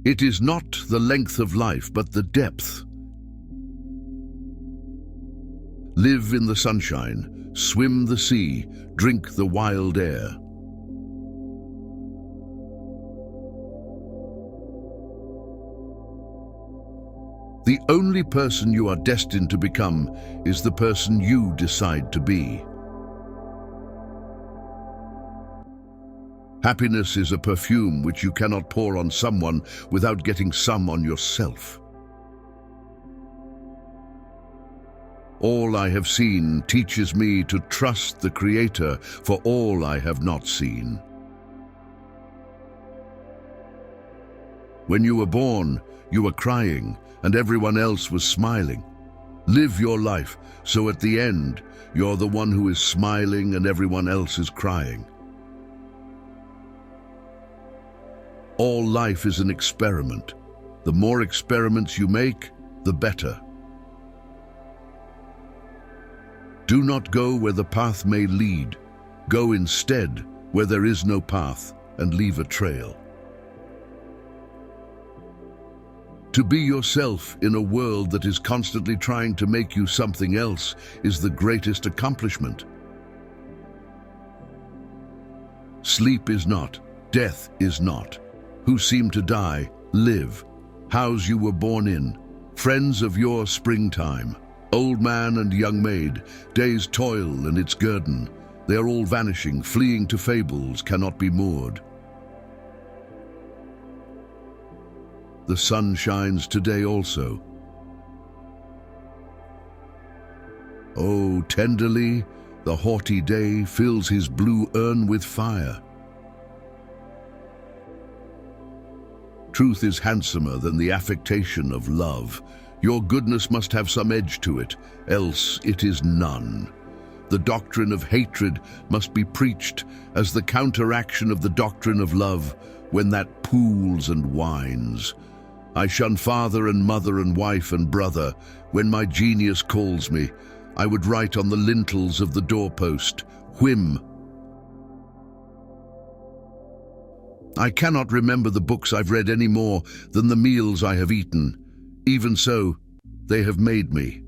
It is not the length of life, but the depth. Live in the sunshine, swim the sea, drink the wild air. The only person you are destined to become is the person you decide to be. Happiness is a perfume which you cannot pour on someone without getting some on yourself. All I have seen teaches me to trust the Creator for all I have not seen. When you were born, you were crying, and everyone else was smiling. Live your life, so at the end, you're the one who is smiling and everyone else is crying. All life is an experiment. The more experiments you make, the better. Do not go where the path may lead. Go instead where there is no path and leave a trail. To be yourself in a world that is constantly trying to make you something else is the greatest accomplishment. Sleep is not, death is not. Who seem to die, live. House you were born in, friends of your springtime. Old man and young maid, day's toil and its guerdon. They are all vanishing, fleeing to fables, cannot be moored. The sun shines today also. Oh, tenderly, the haughty day fills his blue urn with fire. Truth is handsomer than the affectation of love. Your goodness must have some edge to it, else it is none. The doctrine of hatred must be preached as the counteraction of the doctrine of love when that pools and whines. I shun father and mother and wife and brother. When my genius calls me, I would write on the lintels of the doorpost, whim. I cannot remember the books I've read any more than the meals I have eaten. Even so, they have made me.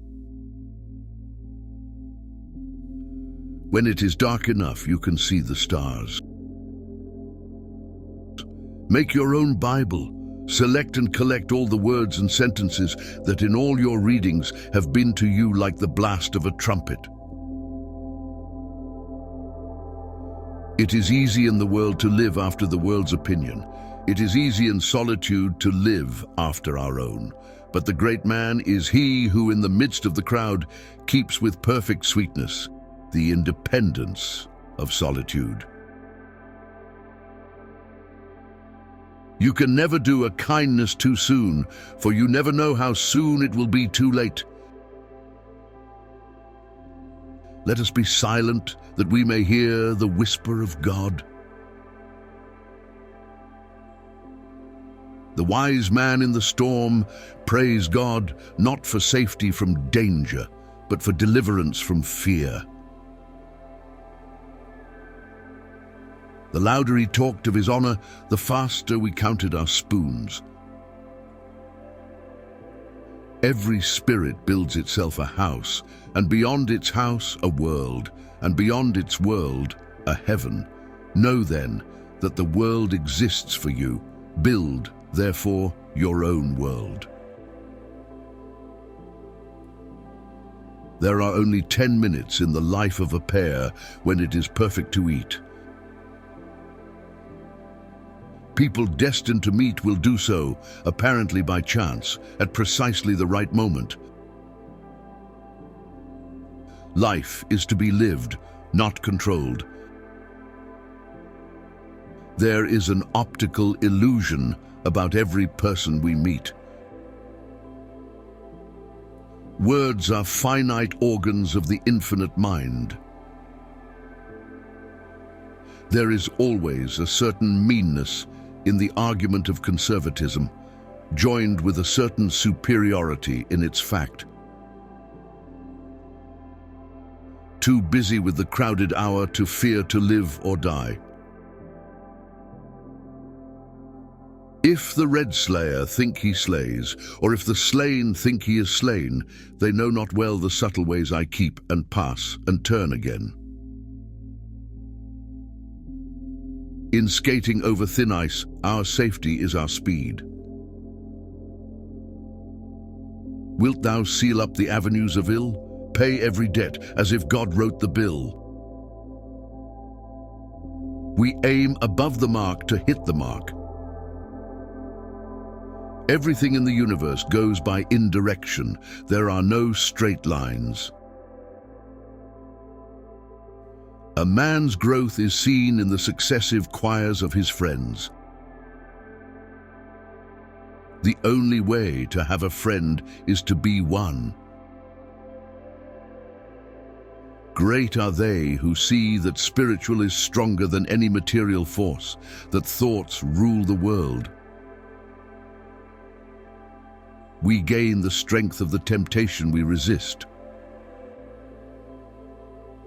When it is dark enough, you can see the stars. Make your own Bible. Select and collect all the words and sentences that in all your readings have been to you like the blast of a trumpet. It is easy in the world to live after the world's opinion. It is easy in solitude to live after our own. But the great man is he who in the midst of the crowd keeps with perfect sweetness the independence of solitude. You can never do a kindness too soon, for you never know how soon it will be too late. Let us be silent that we may hear the whisper of God. The wise man in the storm prays God not for safety from danger, but for deliverance from fear. The louder he talked of his honor, the faster we counted our spoons. Every spirit builds itself a house, and beyond its house a world, and beyond its world a heaven. Know then that the world exists for you. Build, therefore, your own world. There are only 10 minutes in the life of a pear when it is perfect to eat. People destined to meet will do so, apparently by chance, at precisely the right moment. Life is to be lived, not controlled. There is an optical illusion about every person we meet. Words are finite organs of the infinite mind. There is always a certain meanness in the argument of conservatism, joined with a certain superiority in its fact. Too busy with the crowded hour to fear to live or die. If the red slayer think he slays, or if the slain think he is slain, they know not well the subtle ways I keep, and pass, and turn again. In skating over thin ice, our safety is our speed. Wilt thou seal up the avenues of ill? Pay every debt as if God wrote the bill. We aim above the mark to hit the mark. Everything in the universe goes by indirection. There are no straight lines. A man's growth is seen in the successive choirs of his friends. The only way to have a friend is to be one. Great are they who see that spiritual is stronger than any material force, that thoughts rule the world. We gain the strength of the temptation we resist.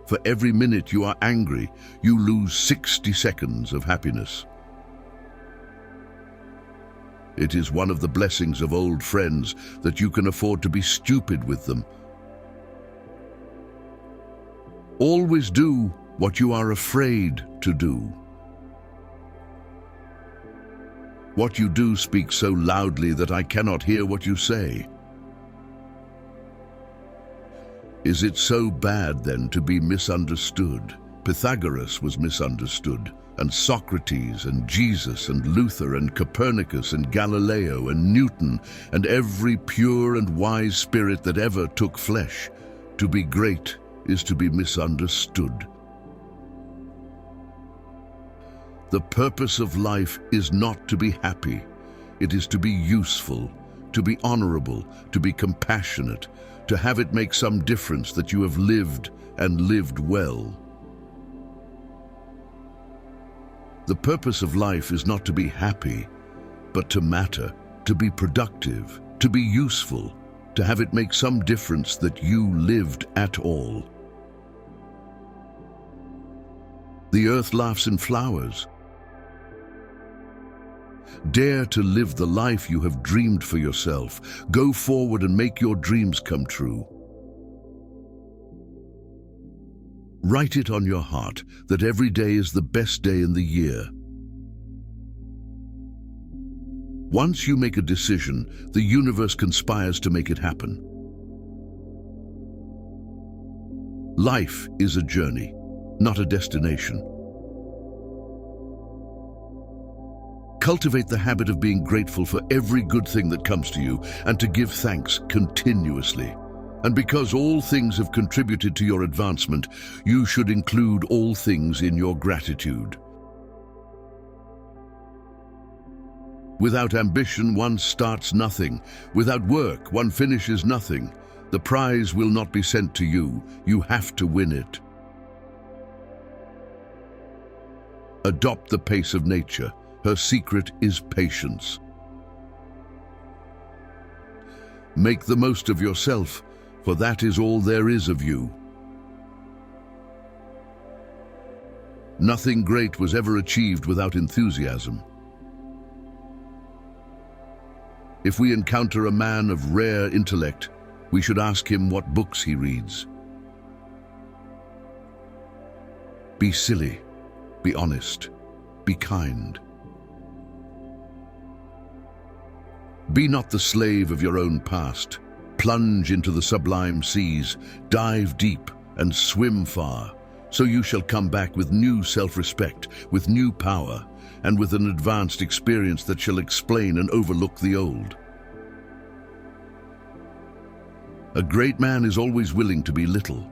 For every minute you are angry, you lose 60 seconds of happiness. It is one of the blessings of old friends that you can afford to be stupid with them. Always do what you are afraid to do. What you do speaks so loudly that I cannot hear what you say. Is it so bad, then, to be misunderstood? Pythagoras was misunderstood, and Socrates, and Jesus, and Luther, and Copernicus, and Galileo, and Newton, and every pure and wise spirit that ever took flesh. To be great is to be misunderstood. The purpose of life is not to be happy. It is to be useful, to be honorable, to be compassionate, to have it make some difference that you have lived and lived well. The purpose of life is not to be happy, but to matter, to be productive, to be useful, to have it make some difference that you lived at all. The earth laughs in flowers. Dare to live the life you have dreamed for yourself. Go forward and make your dreams come true. Write it on your heart that every day is the best day in the year. Once you make a decision, the universe conspires to make it happen. Life is a journey, not a destination. Cultivate the habit of being grateful for every good thing that comes to you and to give thanks continuously. And because all things have contributed to your advancement, you should include all things in your gratitude. Without ambition, one starts nothing. Without work, one finishes nothing. The prize will not be sent to you. You have to win it. Adopt the pace of nature. Her secret is patience. Make the most of yourself, for that is all there is of you. Nothing great was ever achieved without enthusiasm. If we encounter a man of rare intellect, we should ask him what books he reads. Be silly, be honest, be kind. Be not the slave of your own past. Plunge into the sublime seas, dive deep and swim far, so you shall come back with new self-respect, with new power, and with an advanced experience that shall explain and overlook the old. A great man is always willing to be little.